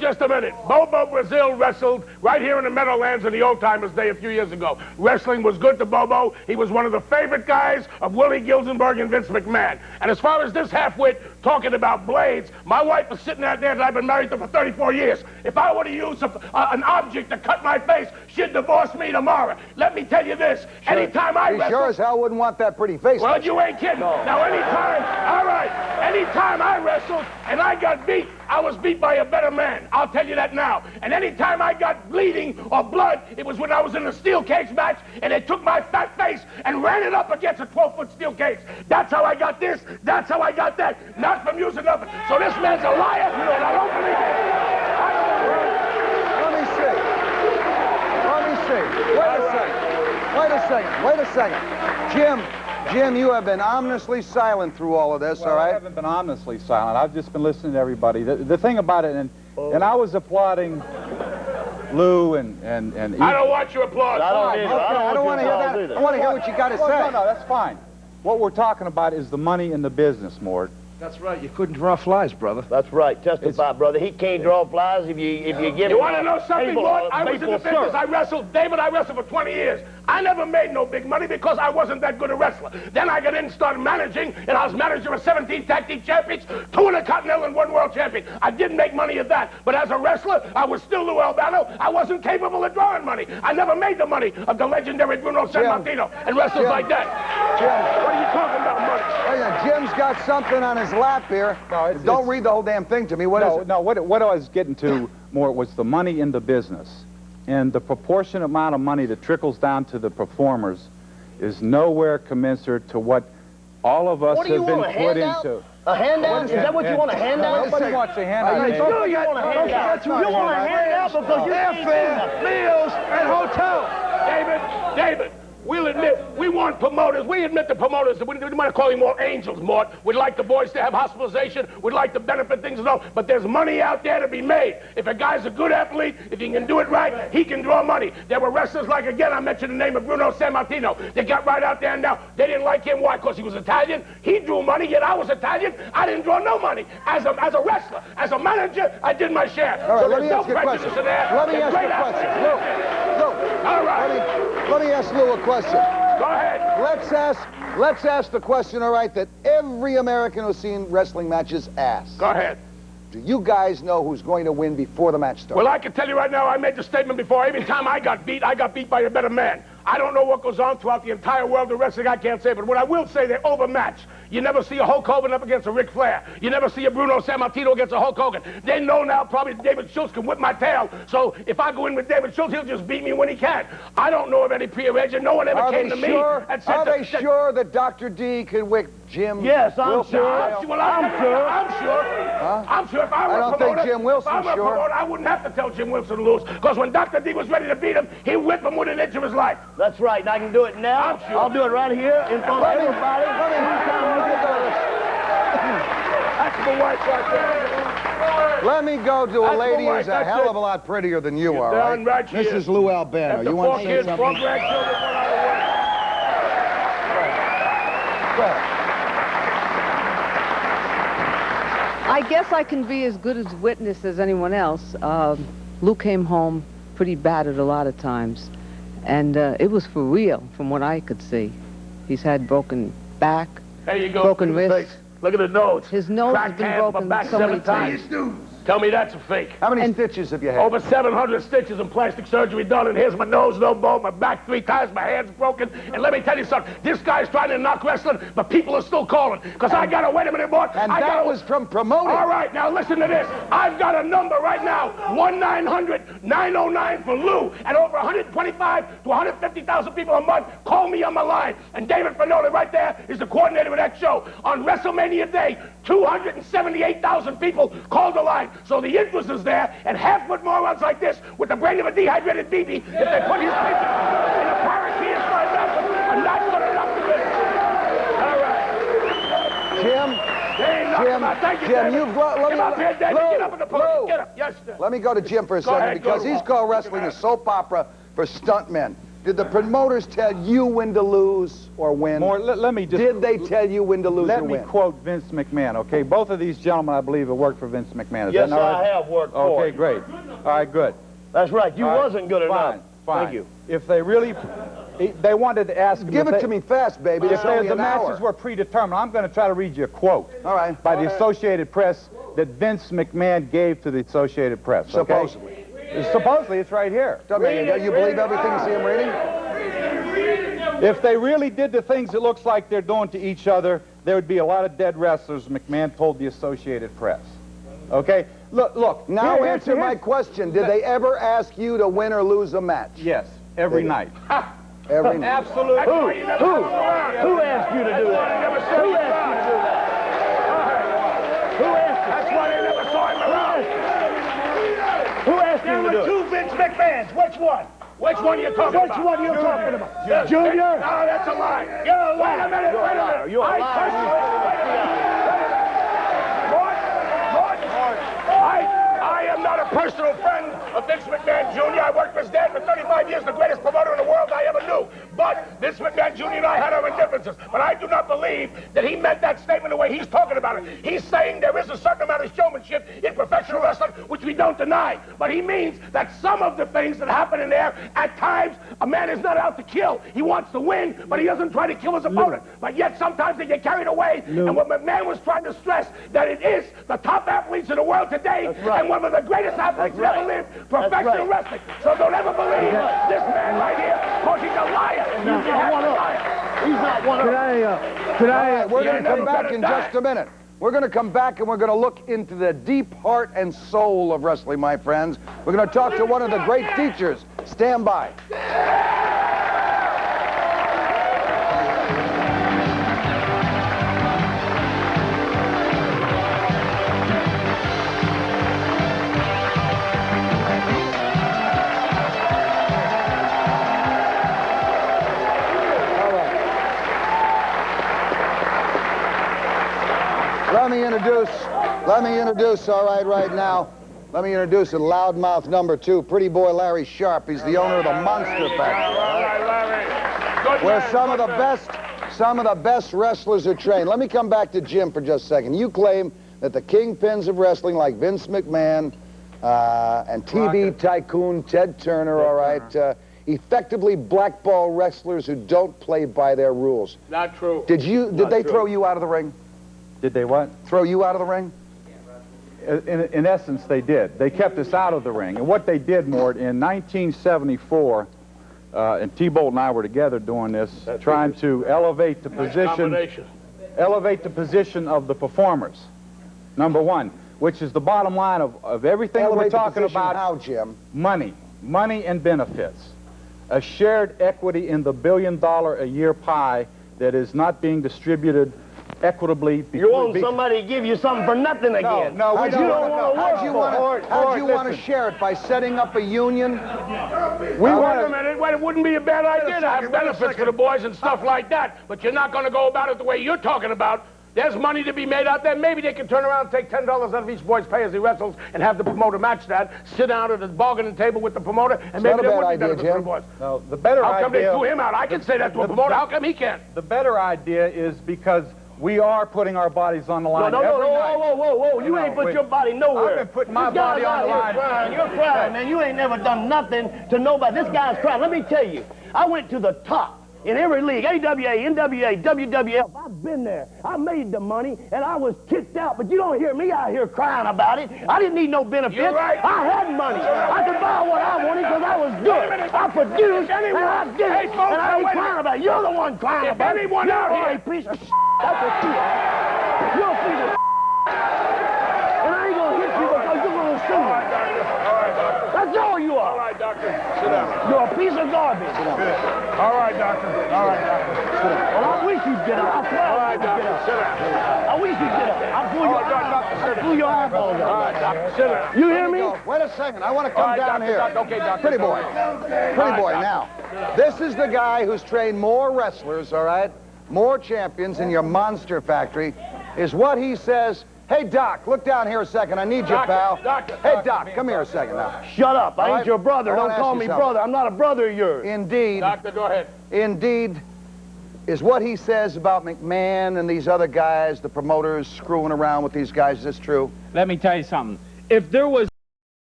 just a minute. Bobo Brazil wrestled right here in the Meadowlands in the Old Timers Day a few years ago. Wrestling was good to Bobo. He was one of the favorite guys of Willie Gilzenberg and Vince McMahon. And as far as this halfwit talking about blades, my wife is sitting out there and I've been married to for 34 years. If I were to use an object to cut my face, she'd divorce me tomorrow. Let me tell you this. Sure. Anytime I wrestle... sure as hell wouldn't want that pretty face. Well, you ain't kidding. No. Now, anytime I wrestled and I got beat, I was beat by a better man. I'll tell you that now. And anytime I got bleeding or blood, it was when I was in a steel cage match and they took my fat face and ran it up against a 12-foot steel cage. That's how I got this. That's how I got that. Not from using nothing. So this man's a liar, and I don't believe it. Let me see. Wait a second. Jim, you have been ominously silent through all of this, all right? I haven't been ominously silent. I've just been listening to everybody. The thing about it, and I was applauding Lou and I don't want your applause. I don't either. I don't want to hear that. I want to hear what you got to say. No, that's fine. What we're talking about is the money in the business, Mort. That's right. You couldn't draw flies, brother. That's right. Testify, brother. He can't draw flies if you give him... You want to know something, Mort? I was in the business. I wrestled for 20 years. I never made no big money because I wasn't that good a wrestler. Then I got in and started managing, and I was manager of 17 tag team champions, 2 Intercontinental and 1 world champion. I didn't make money at that. But as a wrestler, I was still Lou Albano. I wasn't capable of drawing money. I never made the money of the legendary Bruno Sammartino and wrestlers like that. Jim, what are you talking about, money? Oh, yeah, Jim's got something on his lap here. No, don't read the whole damn thing to me. What is it? No, what I was getting to more was the money in the business. And the proportionate amount of money that trickles down to the performers is nowhere commensurate to what all of us have been put into. A handout? Is that what you want, a handout? Nobody wants a handout. You want a handout. You want a handout because you airfare, meals, and hotel. David, we'll admit, we want promoters. We admit the promoters. We might call them more angels, Mort. We'd like the boys to have hospitalization. We'd like to benefit things and all. But there's money out there to be made. If a guy's a good athlete, if he can do it right, he can draw money. There were wrestlers like, again, I mentioned the name of Bruno Sammartino. They got right out there and now they didn't like him. Why? Because he was Italian. He drew money, yet I was Italian. I didn't draw no money. As a wrestler, as a manager, I did my share. All right, so let me there's ask no you a prejudice question. in there. Let me ask you a question. Lou, all right. Let me ask Lou a question. Go ahead. Let's ask the question, all right, that every American who's seen wrestling matches asks. Go ahead. Do you guys know who's going to win before the match starts? Well, I can tell you right now, I made the statement before. Every time I got beat by a better man. I don't know what goes on throughout the entire world of wrestling. I can't say, but what I will say, they're overmatched. You never see a Hulk Hogan up against a Ric Flair. You never see a Bruno Sammartino against a Hulk Hogan. They know now probably David Schultz can whip my tail. So if I go in with David Schultz, he'll just beat me when he can. I don't know of any pre-arrangement. No one ever came to me and said... Are they sure that Dr. D can whip Jim? Yes, I'm sure. I'm sure. Huh? I'm sure if I were I don't think Jim Wilson's sure. Promoter, I wouldn't have to tell Jim Wilson to lose. Because when Dr. D was ready to beat him, he'd whip him within an inch of his life. That's right, and I can do it now. I'm sure. I'll do it right here in front of everybody. That's the wife right there. Let me go to a lady who's a hell of a lot prettier than you are, right? Mrs. Lou Albano. You want to say something? 4 grandchildren, 1 out of 1. I guess I can be as good as witness as anyone else. Lou came home pretty battered a lot of times. And it was for real, from what I could see. He's had broken back, there you go. broken wrist. Look at the nose. His nose has been broken so many times. Tell me that's a fake. How many stitches have you had? Over 700 stitches and plastic surgery done, and here's my nose, no bone, my back 3 times, my hand's broken. And let me tell you something, this guy's trying to knock wrestling, but people are still calling. Because I got to, wait a minute, boy. And that was from promoting. All right, now listen to this. I've got a number right now, 1-900-909 for Lou, and over 125 to 150,000 people a month call me on my line. And David Fernoli right there is the coordinator of that show. On WrestleMania Day, 278,000 people called the line. So the interest is there, and half-foot morons like this, with the brain of a dehydrated BB, if they put his patient in a parakeet like that, are not good enough to win. All right. Jim, you've got... Get up here, David. Get up in the podium. Get up. Yes, sir. Let me go to Jim for a second, because he's called wrestling a soap opera for stuntmen. Did the promoters tell you when to lose or win? More, let me just... Did they tell you when to lose or win? Let me quote Vince McMahon, okay? Both of these gentlemen, I believe, have worked for Vince McMahon. Is Yes, that not I right? have worked for Okay, him. great. All right, good. That's right. You All right, wasn't good enough. Fine. Thank you. If they really... They wanted to ask... him Give if it they- to me fast, baby. If It's only the an hour. matches were predetermined, I'm going to try to read you a quote. All right. By the Associated Press that Vince McMahon gave to the Associated Press. Okay? Supposedly. Supposedly, it's right here. Tell me, you believe everything you see him reading? If they really did the things it looks like they're doing to each other, there would be a lot of dead wrestlers, McMahon told the Associated Press. Okay? Look. Now answer my question. Did they ever ask you to win or lose a match? Yes, every night. Every night. Absolutely. Who asked you to do that? Who asked you to do that? Who asked you? That's why they never saw him around. Who asked you There to were do it? two Vince McMahons. Which one? Which one you talking about? Which one you talking about? Junior? No, that's a lie. You're a liar. Wait a minute. You're a liar. I am not a personal friend of Vince McMahon Jr. I worked for his dad for 35 years, the greatest promoter in the world I ever knew. But Vince McMahon Jr. and I had our differences. But I do not believe that he meant that statement the way he's talking about it. He's saying there is a certain amount of showmanship in professional wrestling, which we don't deny. But he means that some of the things that happen in there, at times, a man is not out to kill. He wants to win, but he doesn't try to kill his opponent. But yet sometimes they get carried away. And what McMahon was trying to stress, that it is the top athletes in the world today, and one of the greatest athletes that ever lived, professional wrestling. So don't ever believe this man right here, because he's a liar. He's not one up. He's not one of them. All right, we're going to come back in just a minute. We're going to come back and we're going to look into the deep heart and soul of wrestling, my friends. We're going to talk to one of the great teachers. Stand by. Let me introduce, all right now. Let me introduce a loudmouth number 2, Pretty Boy Larry Sharp. He's the owner of the Monster Factory. All right, Larry. Good Where man, some of good the man. best wrestlers are trained. Let me come back to Jim for just a second. You claim that the kingpins of wrestling, like Vince McMahon and TV tycoon Ted Turner, all right, effectively blackball wrestlers who don't play by their rules. Not true. Did they throw you out of the ring? Did they what? Throw you out of the ring? In essence, they did. They kept us out of the ring. And what they did, Mort, in 1974, and T-Bolt and I were together doing this, trying to elevate the position of the performers, number one, which is the bottom line of everything we're talking about. How, Jim? Money and benefits. A shared equity in the billion-dollar-a-year pie that is not being distributed equitably. You want somebody to give you something for nothing again. No, we don't. How'd you want to share it? By setting up a union? Wait a minute. Wait, it wouldn't be a bad idea to have benefits for the boys and stuff like that. But you're not going to go about it the way you're talking about. There's money to be made out there. Maybe they can turn around and take $10 out of each boy's pay as he wrestles and have the promoter match that. Sit down at the bargaining table with the promoter, and maybe there would be benefits for the boys. No, the better idea... How come they threw him out? I can say that to a promoter. How come he can't? The better idea is because we are putting our bodies on the line No, every night. whoa. You ain't put your body nowhere. I've been putting my body on the line. Crying. You're crying, man. You ain't never done nothing to nobody. This guy's crying. Let me tell you, I went to the top in every league, AWA, NWA, WWF. I've been there. I made the money, and I was kicked out. But you don't hear me out here crying about it. I didn't need no benefits. You're right. I had money. I could buy what I wanted because I was good. I produced, and I did it. Hey, folks, and I ain't wait a crying about it. You're the one crying If about it. anyone out You're here- a piece of that's what you are. You're a piece of and I ain't gonna hit you because you're gonna sue me. That's all you All are. right, doctor. Sit down. You're a piece of garbage. All right, doctor. All right, doctor. Sit down. Well, I wish you'd get up. I swear All I right, wish you'd get doctor. up. Sit down. I wish you'd get up. I'll pull your doctor, pull your eyeballs All out. right, doctor. Sit down. You hear me? Wait a second. I want to All come right, down doctor, here. doctor. Okay, doctor. Pretty boy. Pretty boy, doctor. now. This is the guy who's trained more wrestlers, all right? More champions in your Monster Factory. Is what he says Hey, Doc, look down here a second. I need you, Doctor, pal. doctor, hey, doctor, Doc, me come and here a brother. second now. Shut up. I All ain't right? your brother. I Don't wanna call ask me you something. brother. I'm not a brother of yours. Indeed, Doctor, go ahead. indeed, is what he says about McMahon and these other guys, the promoters, screwing around with these guys, is this true? Let me tell you something. If there was